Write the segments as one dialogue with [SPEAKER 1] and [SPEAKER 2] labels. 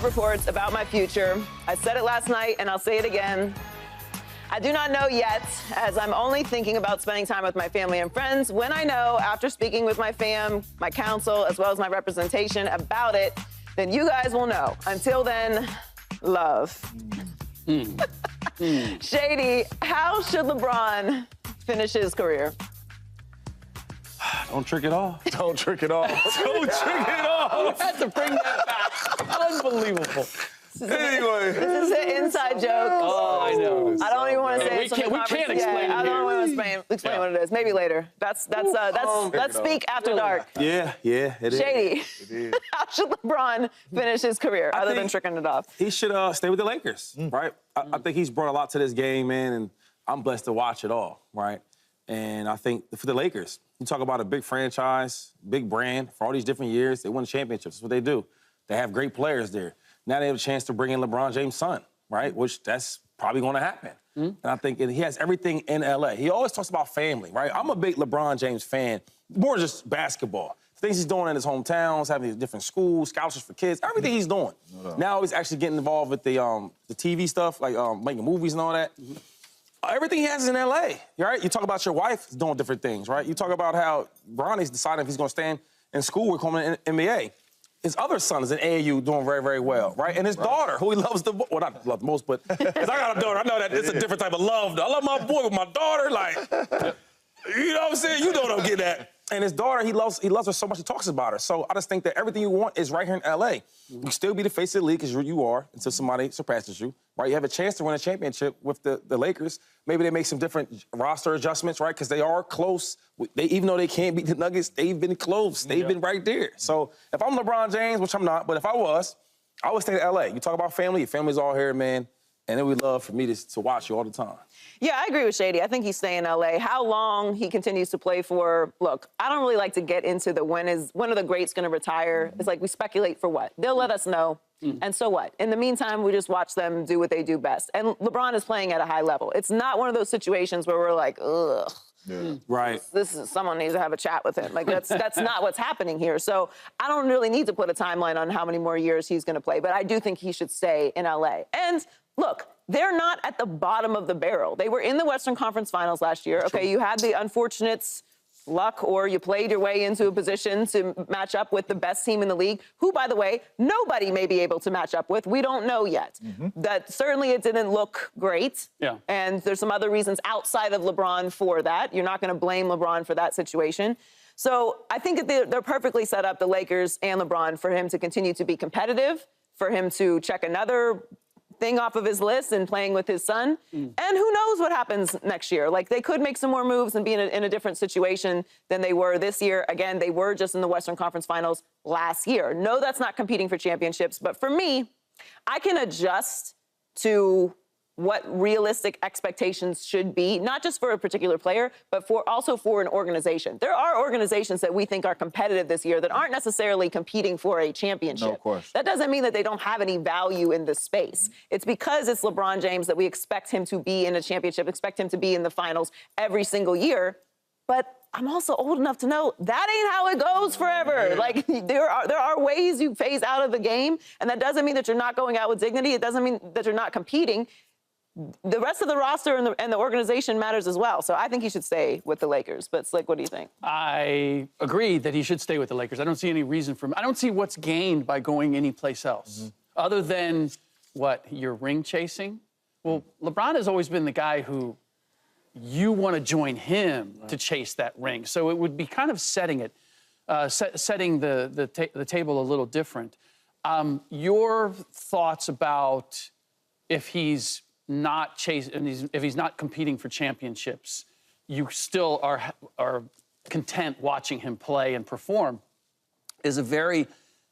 [SPEAKER 1] Reports about my future. I said it last night and I'll say it again. I do not know yet, as I'm only thinking about spending time with my family and friends. When I know, after speaking with my fam, my counsel, as well as my representation about it, then you guys will know. Until then, love. Shady, how should LeBron finish his career?
[SPEAKER 2] Don't trick it off.
[SPEAKER 3] Don't trick it off.
[SPEAKER 2] Don't trick it off.
[SPEAKER 3] You had to bring that back. Unbelievable.
[SPEAKER 2] Anyway.
[SPEAKER 1] This is an inside joke.
[SPEAKER 3] Oh, I know.
[SPEAKER 1] I don't even want to say it.
[SPEAKER 3] We can't explain it.
[SPEAKER 1] I don't want to explain what it is. Maybe later. Let's speak after dark.
[SPEAKER 2] Yeah, it is.
[SPEAKER 1] Shady.
[SPEAKER 2] It is.
[SPEAKER 1] How should LeBron finish his career other than tricking it off?
[SPEAKER 2] He should stay with the Lakers, right? I think he's brought a lot to this game, man, and I'm blessed to watch it all, right? And I think for the Lakers, you talk about a big franchise, big brand, for all these different years, they win championships. That's what they do. They have great players there. Now they have a chance to bring in LeBron James' son, right? Which that's probably going to happen. And I think he has everything in L.A. He always talks about family, right? I'm a big LeBron James fan, more just basketball. Things he's doing in his hometowns, having these different schools, scholarships for kids, everything he's doing. Now he's actually getting involved with the TV stuff, like making movies and all that. Everything he has is in L.A., right? You talk about your wife doing different things, right? You talk about how Bronny's deciding if he's going to stay in school or come in the NBA. His other son is in AAU doing very, very well, right? And his daughter, who he loves well, not love the most, but because I got a daughter, I know that it's a different type of love. I love my boy with my daughter, like, you know what I'm saying? You know what I'm getting at. And his daughter, he loves her so much, he talks about her. So I just think that everything you want is right here in L.A. You can still be the face of the league, because you are, until somebody surpasses you, right? You have a chance to win a championship with the Lakers. Maybe they make some different roster adjustments, right? Because they are close. Even though they can't beat the Nuggets, they've been close. They've been right there. So if I'm LeBron James, which I'm not, but if I would stay in L.A. You talk about family, your family's all here, man. And it would love for me to watch you all the time.
[SPEAKER 1] Yeah, I agree with Shady. I think he's staying in L.A. How long he continues to play for, look, I don't really like to get into when are the greats going to retire. It's like we speculate for what? They'll let us know, and so what? In the meantime, we just watch them do what they do best. And LeBron is playing at a high level. It's not one of those situations where we're like, ugh.
[SPEAKER 2] Yeah. Right.
[SPEAKER 1] Someone needs to have a chat with him. Like, that's not what's happening here. So I don't really need to put a timeline on how many more years he's going to play, but I do think he should stay in L.A. And look, they're not at the bottom of the barrel. They were in the Western Conference Finals last year. Okay, you had the unfortunate luck, or you played your way into a position to match up with the best team in the league, who, by the way, nobody may be able to match up with. We don't know yet. That certainly it didn't look great. Yeah. And there's some other reasons outside of LeBron for that. You're not going to blame LeBron for that situation. So I think that they're perfectly set up, the Lakers and LeBron, for him to continue to be competitive, for him to check another thing off of his list and playing with his son. And who knows what happens next year? Like, they could make some more moves and be in a different situation than they were this year. Again, they were just in the Western Conference Finals last year. No, that's not competing for championships. But for me, I can adjust to what realistic expectations should be, not just for a particular player, but also for an organization. There are organizations that we think are competitive this year that aren't necessarily competing for a championship.
[SPEAKER 3] No, of course.
[SPEAKER 1] That doesn't mean that they don't have any value in this space. It's because it's LeBron James that we expect him to be in a championship, expect him to be in the finals every single year. But I'm also old enough to know that ain't how it goes forever. Like, there are ways you phase out of the game, and that doesn't mean that you're not going out with dignity. It doesn't mean that you're not competing. The rest of the roster and the organization matters as well. So I think he should stay with the Lakers. But, Slick, what do you think?
[SPEAKER 4] I agree that he should stay with the Lakers. I don't see any reason for him. I don't see what's gained by going anyplace else. Other than, what, you're ring chasing? Well, LeBron has always been the guy who you want to join him to chase that ring. So it would be kind of setting the table a little different. Your thoughts about if he's not if he's not competing for championships, you still are content watching him play and perform, is a very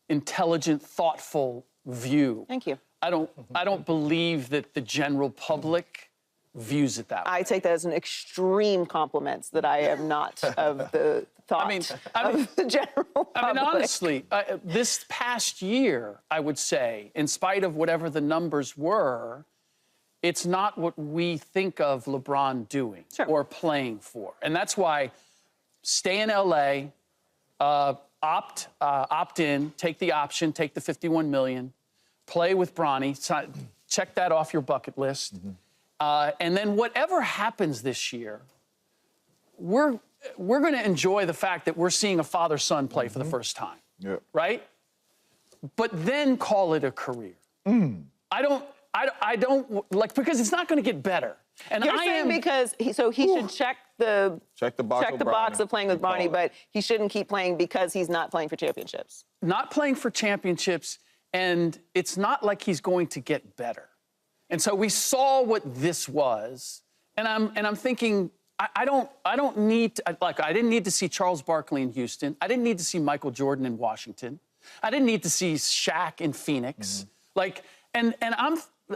[SPEAKER 4] intelligent, thoughtful view.
[SPEAKER 1] Thank you.
[SPEAKER 4] I don't believe that the general public views it that way.
[SPEAKER 1] I take that as an extreme compliment that I am not of the thought of the general public.
[SPEAKER 4] I mean, honestly, this past year, I would say, in spite of whatever the numbers were, it's not what we think of LeBron doing or playing for. And that's why stay in L.A., opt in, take the option, take the $51 million, play with Bronny, check that off your bucket list. And then whatever happens this year, we're going to enjoy the fact that we're seeing a father-son play for the first time, right? But then call it a career. I don't like, because it's not going to get better. And
[SPEAKER 1] You're saying because he should check the box of playing with Bronny, but he shouldn't keep playing because he's not playing for championships.
[SPEAKER 4] Not playing for championships, and it's not like he's going to get better. And so we saw what this was, and I'm thinking, I don't need to, like, I didn't need to see Charles Barkley in Houston. I didn't need to see Michael Jordan in Washington. I didn't need to see Shaq in Phoenix. Like, and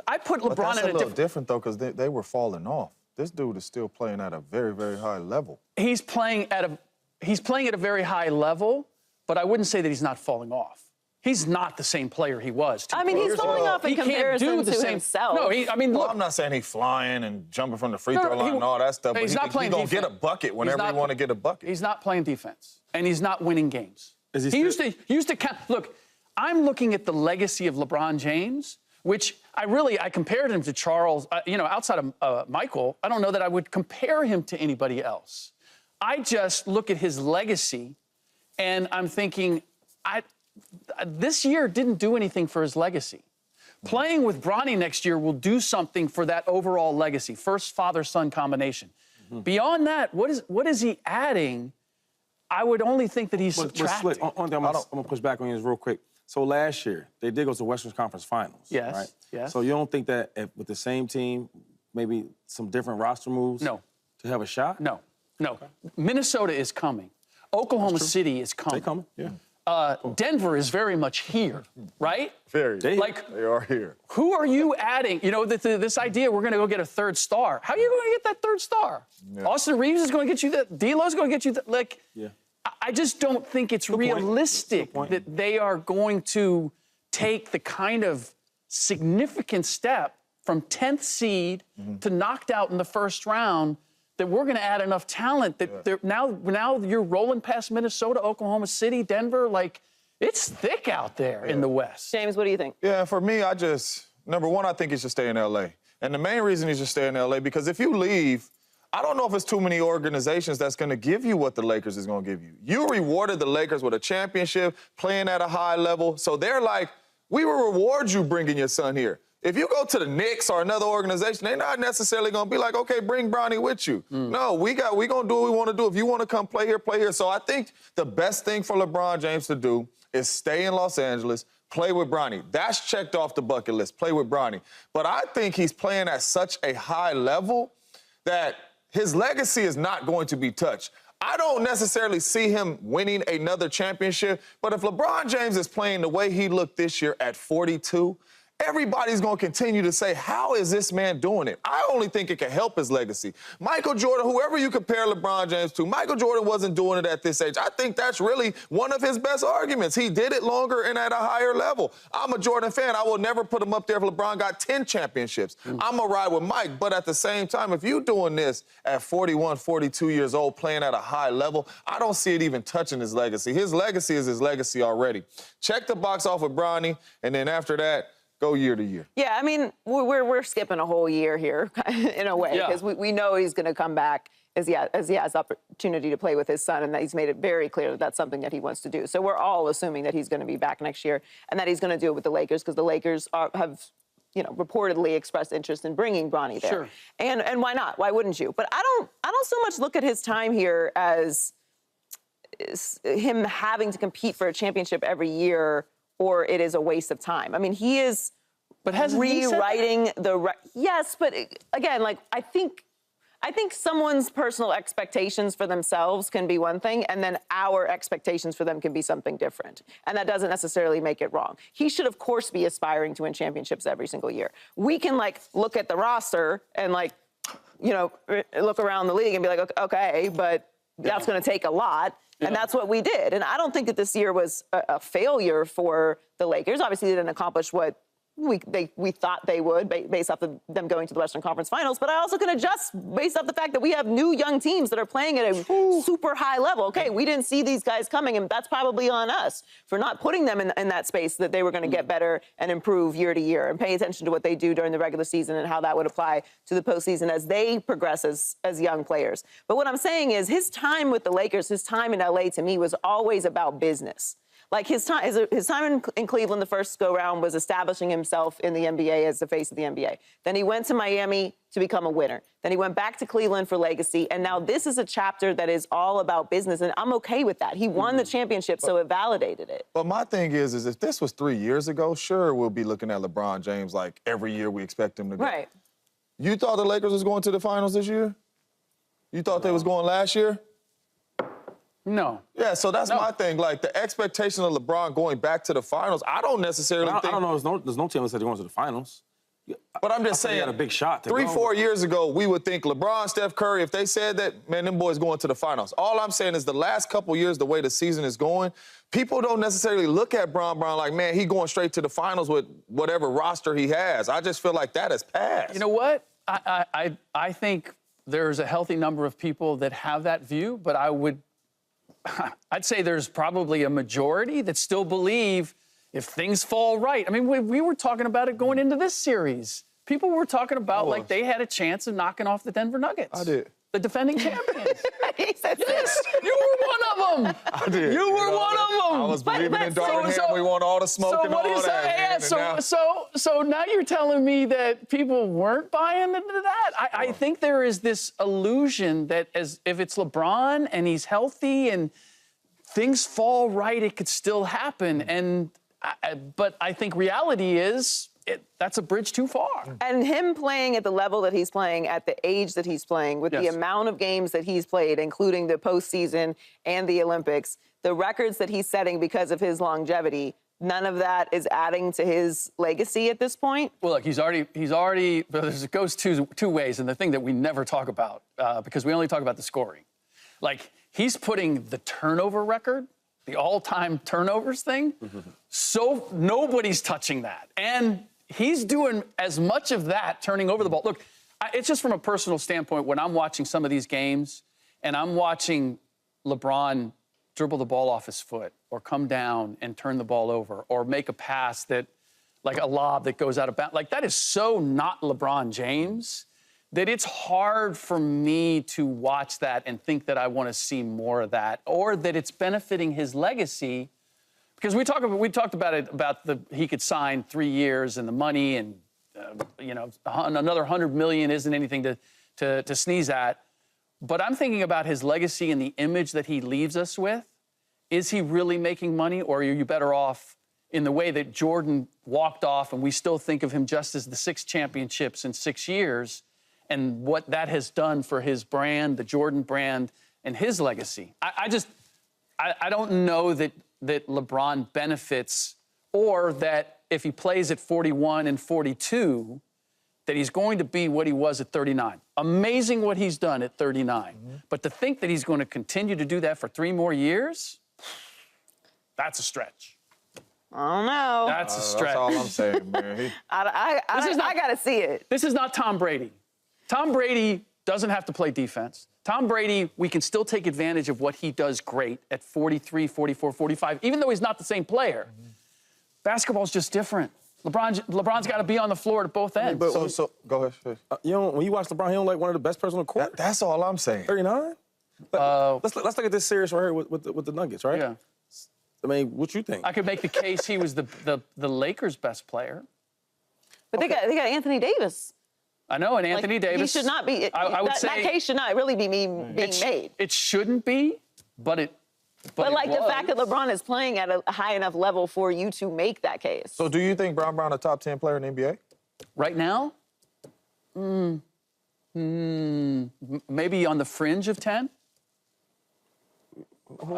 [SPEAKER 4] I put LeBron
[SPEAKER 5] that's
[SPEAKER 4] in
[SPEAKER 5] a little different though, because they were falling off. This dude is still playing at a very, very high level.
[SPEAKER 4] He's playing at a very high level, but I wouldn't say that he's not falling off. He's not the same player he was.
[SPEAKER 1] I mean, he's falling off in comparison to himself.
[SPEAKER 4] No, look,
[SPEAKER 5] I'm not saying he's flying and jumping from the free throw line and all that stuff, but
[SPEAKER 4] he's not playing
[SPEAKER 5] defense. He's going to get a bucket whenever he want to get a bucket.
[SPEAKER 4] He's not playing defense, and he's not winning games.
[SPEAKER 2] He
[SPEAKER 4] used to count. Look, I'm looking at the legacy of LeBron James, which I compared him to Charles. Outside of Michael, I don't know that I would compare him to anybody else. I just look at his legacy, and I'm thinking, this year didn't do anything for his legacy. Playing with Bronny next year will do something for that overall legacy. First father-son combination. Beyond that, what is he adding? I would only think that he's subtracting.
[SPEAKER 2] Slick, I'm gonna push back on you real quick. So last year, they did go to the Western Conference Finals.
[SPEAKER 4] Yes,
[SPEAKER 2] right?
[SPEAKER 4] yes.
[SPEAKER 2] So you don't think that with the same team, maybe some different roster moves?
[SPEAKER 4] No.
[SPEAKER 2] To have a shot?
[SPEAKER 4] No. Okay. Minnesota is coming. Oklahoma City is coming.
[SPEAKER 2] They coming, yeah.
[SPEAKER 4] Denver is very much here, right?
[SPEAKER 5] Very.
[SPEAKER 4] They
[SPEAKER 5] are here.
[SPEAKER 4] Who are you adding? This idea we're going to go get a third star. How are you going to get that third star? Yeah. Austin Reeves is going to get you that. D'Lo's going to get you that. Like, yeah. I just don't think it's realistic that they are going to take the kind of significant step from 10th seed to knocked out in the first round, that we're going to add enough talent that now you're rolling past Minnesota, Oklahoma City, Denver. Like, it's thick out there in the West.
[SPEAKER 1] James, what do you think?
[SPEAKER 5] Yeah, for me, number one, I think he should stay in L.A. And the main reason he should stay in L.A., because if you leave, I don't know if it's too many organizations that's going to give you what the Lakers is going to give you. You rewarded the Lakers with a championship, playing at a high level. So they're like, we will reward you bringing your son here. If you go to the Knicks or another organization, they're not necessarily going to be like, okay, bring Bronny with you. No, we going to do what we want to do. If you want to come play here, play here. So I think the best thing for LeBron James to do is stay in Los Angeles, play with Bronny. That's checked off the bucket list, play with Bronny. But I think he's playing at such a high level that his legacy is not going to be touched. I don't necessarily see him winning another championship, but if LeBron James is playing the way he looked this year at 42, everybody's going to continue to say, how is this man doing it? I only think it can help his legacy. Michael Jordan, whoever you compare LeBron James to, Michael Jordan wasn't doing it at this age. I think that's really one of his best arguments. He did it longer and at a higher level. I'm a Jordan fan. I will never put him up there if LeBron got 10 championships. I'm going to ride with Mike. But at the same time, if you're doing this at 41, 42 years old, playing at a high level, I don't see it even touching his legacy. His legacy is his legacy already. Check the box off with Bronny, and then after that, go year to year.
[SPEAKER 1] Yeah, I mean, we're skipping a whole year here in a way, because we know he's going to come back as he has opportunity to play with his son, and that he's made it very clear that that's something that he wants to do. So we're all assuming that he's going to be back next year and that he's going to do it with the Lakers, because the Lakers have reportedly expressed interest in bringing Bronny there.
[SPEAKER 4] Sure.
[SPEAKER 1] And why not? Why wouldn't you? But I don't so much look at his time here as him having to compete for a championship every year, or it is a waste of time. I mean, he is rewriting yes, but again, like, I think someone's personal expectations for themselves can be one thing, and then our expectations for them can be something different. And that doesn't necessarily make it wrong. He should, of course, be aspiring to win championships every single year. We can, like, look at the roster and, like, look around the league and be like, okay, but that's going to take a lot. And that's what we did. And I don't think that this year was a failure for the Lakers. Obviously, they didn't accomplish what we thought they would, based off of them going to the Western Conference Finals. But I also can adjust based off the fact that we have new young teams that are playing at a super high level. Okay, we didn't see these guys coming, and that's probably on us for not putting them in that space that they were going to get better and improve year to year, and pay attention to what they do during the regular season and how that would apply to the postseason as they progress as young players. But what I'm saying is his time with the Lakers, his time in LA, to me, was always about business. Like his time in Cleveland, the first go-round, was establishing himself in the NBA as the face of the NBA. Then he went to Miami to become a winner. Then he went back to Cleveland for legacy. And now this is a chapter that is all about business, and I'm okay with that. He won the championship, so it validated it.
[SPEAKER 5] But my thing is if this was 3 years ago, sure, we'll be looking at LeBron James like every year we expect him to go.
[SPEAKER 1] Right.
[SPEAKER 5] You thought the Lakers was going to the finals this year? You thought they was going last year?
[SPEAKER 4] No.
[SPEAKER 5] Yeah, so that's my thing. Like, the expectation of LeBron going back to the finals, I don't necessarily think...
[SPEAKER 2] I don't know. There's no team that said they're going to the finals.
[SPEAKER 5] But I'm just saying...
[SPEAKER 2] They had a big shot to
[SPEAKER 5] 4 years ago, we would think LeBron, Steph Curry, if they said that, man, them boys going to the finals. All I'm saying is the last couple years, the way the season is going, people don't necessarily look at Brown like, man, he going straight to the finals with whatever roster he has. I just feel like that has passed.
[SPEAKER 4] You know what? I think there's a healthy number of people that have that view, but I'd say there's probably a majority that still believe if things fall right. I mean, we were talking about it going into this series. People were talking about like they had a chance of knocking off the Denver Nuggets.
[SPEAKER 5] I did.
[SPEAKER 4] The defending champions.
[SPEAKER 1] He said
[SPEAKER 4] Yes, you were one of them.
[SPEAKER 5] I did.
[SPEAKER 4] You were one of them.
[SPEAKER 5] I was believing in Darvin
[SPEAKER 4] so-
[SPEAKER 5] Ham. We want all the smoke and all that. man.
[SPEAKER 4] So now you're telling me that people weren't buying into that? I think there is this illusion that if it's LeBron and he's healthy and things fall right, it could still happen. But I think reality is that's a bridge too far.
[SPEAKER 1] And him playing at the level that he's playing, at the age that he's playing, with the amount of games that he's played, including the postseason and the Olympics, the records that he's setting because of his longevity, none of that is adding to his legacy at this point?
[SPEAKER 4] Well, look, he's already. It goes two ways, and the thing that we never talk about because we only talk about the scoring, like he's putting the turnover record, the all-time turnovers thing. So nobody's touching that, and he's doing as much of that, turning over the ball. Look, it's just from a personal standpoint, when I'm watching some of these games and I'm watching LeBron dribble the ball off his foot or come down and turn the ball over or make a pass that, like a lob that goes out of bounds, like that is so not LeBron James that it's hard for me to watch that and think that I want to see more of that or that it's benefiting his legacy. Because we talked about it, he could sign 3 years and the money and, another $100 million isn't anything to sneeze at. But I'm thinking about his legacy and the image that he leaves us with. Is he really making money, or are you better off in the way that Jordan walked off and we still think of him just as the 6 championships in 6 years and what that has done for his brand, the Jordan brand, and his legacy? I don't know that LeBron benefits, or that if he plays at 41 and 42, that he's going to be what he was at 39. Amazing what he's done at 39. But to think that he's going to continue to do that for 3 more years, that's a stretch.
[SPEAKER 1] I don't know.
[SPEAKER 4] That's a stretch.
[SPEAKER 5] That's all I'm saying, man.
[SPEAKER 1] I got to see it.
[SPEAKER 4] This is not Tom Brady. Tom Brady doesn't have to play defense. Tom Brady, we can still take advantage of what he does great at 43, 44, 45, even though he's not the same player. Basketball's just different. LeBron's got to be on the floor at both ends.
[SPEAKER 5] But so go ahead.
[SPEAKER 2] When you watch LeBron, he don't like one of the best players on the court.
[SPEAKER 5] That's all I'm saying.
[SPEAKER 2] 39. Let's look at this series right here with the Nuggets, right?
[SPEAKER 4] Yeah.
[SPEAKER 2] I mean, what you think?
[SPEAKER 4] I could make the case he was the Lakers' best player.
[SPEAKER 1] But they got Anthony Davis.
[SPEAKER 4] I know, and Anthony Davis.
[SPEAKER 1] He should not be.
[SPEAKER 4] I would say
[SPEAKER 1] that case should not really be being made.
[SPEAKER 4] It shouldn't be, but it.
[SPEAKER 1] But like the fact that LeBron is playing at a high enough level for you to make that case.
[SPEAKER 5] So do you think Brown a top 10 player in the NBA?
[SPEAKER 4] Right now? Maybe on the fringe of 10?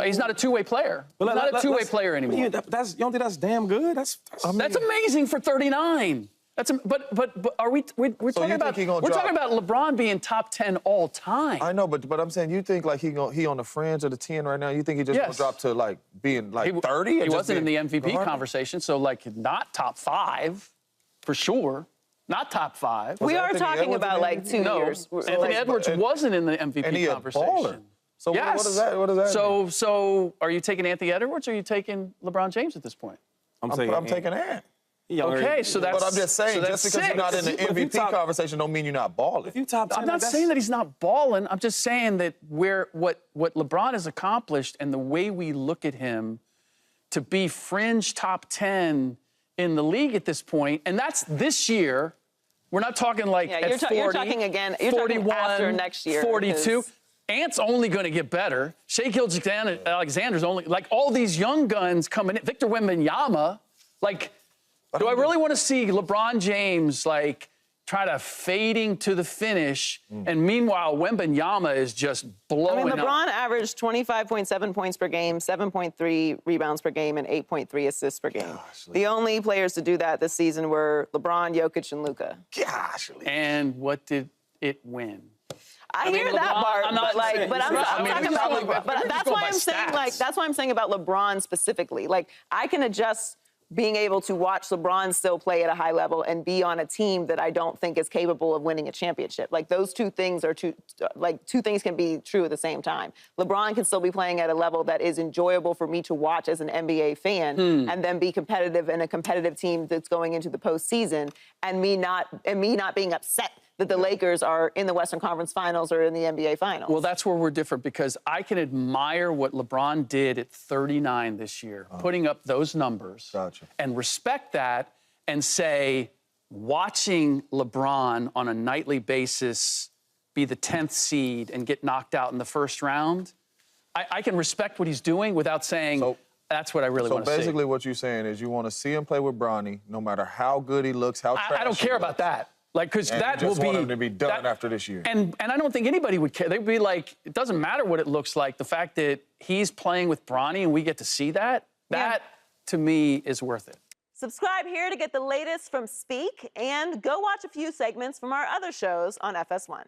[SPEAKER 4] He's not a two-way player. He's not a two-way player anymore.
[SPEAKER 2] You don't think that's damn good? That's
[SPEAKER 4] amazing for 39. But are we're talking about LeBron being top 10 all time.
[SPEAKER 5] I know, but I'm saying, you think like he on the fringe of the 10 right now? You think he just gonna drop to like being like 30?
[SPEAKER 4] He wasn't in the MVP conversation, so like not top 5. for sure. Not top 5.
[SPEAKER 1] We are
[SPEAKER 5] Anthony
[SPEAKER 1] talking
[SPEAKER 5] Edwards
[SPEAKER 1] about
[SPEAKER 5] in
[SPEAKER 1] like
[SPEAKER 5] the
[SPEAKER 1] 2
[SPEAKER 4] No,
[SPEAKER 1] years.
[SPEAKER 4] Anthony Edwards wasn't in the MVP
[SPEAKER 5] And he a
[SPEAKER 4] conversation.
[SPEAKER 5] baller. So
[SPEAKER 4] Yes.
[SPEAKER 5] what does that mean?
[SPEAKER 4] So are you taking Anthony Edwards or are you taking LeBron James at this point?
[SPEAKER 2] I'm
[SPEAKER 5] I'm taking Ant.
[SPEAKER 4] Okay, so that's.
[SPEAKER 5] But I'm just saying,
[SPEAKER 4] so that's
[SPEAKER 5] just because you're not in the
[SPEAKER 4] 6.
[SPEAKER 2] But if you
[SPEAKER 5] MVP
[SPEAKER 2] top-
[SPEAKER 5] conversation don't mean you're not balling.
[SPEAKER 2] If you top 10,
[SPEAKER 4] I'm not saying that he's not balling. I'm just saying that what LeBron has accomplished and the way we look at him to be fringe top 10 in the league at this point, and that's this year. We're not talking like
[SPEAKER 1] Yeah,
[SPEAKER 4] at
[SPEAKER 1] you're
[SPEAKER 4] 40,
[SPEAKER 1] you're talking again. You're
[SPEAKER 4] 41,
[SPEAKER 1] talking after next year.
[SPEAKER 4] 42.
[SPEAKER 1] because-
[SPEAKER 4] Ant's only going to get better. Shai Alexander's only, like all these young guns coming in. Victor Wembanyama, like, do I really want to see LeBron James, like, try to fading to the finish, and meanwhile, Wembanyama is just blowing
[SPEAKER 1] I mean,
[SPEAKER 4] up.
[SPEAKER 1] LeBron averaged 25.7 points per game, 7.3 rebounds per game, and 8.3 assists per game. The only players to do that this season were LeBron, Jokic, and Luka.
[SPEAKER 5] Gosh,
[SPEAKER 4] And what did it win?
[SPEAKER 1] I hear
[SPEAKER 4] mean,
[SPEAKER 1] that
[SPEAKER 4] LeBron-
[SPEAKER 1] part,
[SPEAKER 4] I'm not
[SPEAKER 1] but like,
[SPEAKER 4] saying-
[SPEAKER 1] but I'm
[SPEAKER 4] I mean,
[SPEAKER 1] talking
[SPEAKER 4] if you're
[SPEAKER 1] about,
[SPEAKER 4] going by-
[SPEAKER 1] but
[SPEAKER 4] if you're
[SPEAKER 1] that's
[SPEAKER 4] going
[SPEAKER 1] why
[SPEAKER 4] by
[SPEAKER 1] I'm saying like,
[SPEAKER 4] stats.
[SPEAKER 1] that's why I'm saying about LeBron specifically. Like, I can adjust being able to watch LeBron still play at a high level and be on a team that I don't think is capable of winning a championship. Like, those two things are two things can be true at the same time. LeBron can still be playing at a level that is enjoyable for me to watch as an NBA fan, and then be competitive in a competitive team that's going into the postseason, and me not being upset that the Lakers are in the Western Conference Finals or in the NBA Finals.
[SPEAKER 4] Well, that's where we're different because I can admire what LeBron did at 39 this year, putting up those numbers,
[SPEAKER 5] Gotcha.
[SPEAKER 4] and respect that and say, watching LeBron on a nightly basis be the 10th seed and get knocked out in the first round, I can respect what he's doing without saying, that's what I really want to see.
[SPEAKER 5] So basically what you're saying is you want to see him play with Bronny, no matter how good he looks, how trash
[SPEAKER 4] I don't care about that. Like, because
[SPEAKER 5] And
[SPEAKER 4] that
[SPEAKER 5] you
[SPEAKER 4] will
[SPEAKER 5] just
[SPEAKER 4] be
[SPEAKER 5] want him to be done
[SPEAKER 4] that-
[SPEAKER 5] after this year.
[SPEAKER 4] And I don't think anybody would care. They'd be like, it doesn't matter what it looks like. The fact that he's playing with Bronny and we get to see that, that to me is worth it.
[SPEAKER 1] Subscribe here to get the latest from Speak, and go watch a few segments from our other shows on FS1.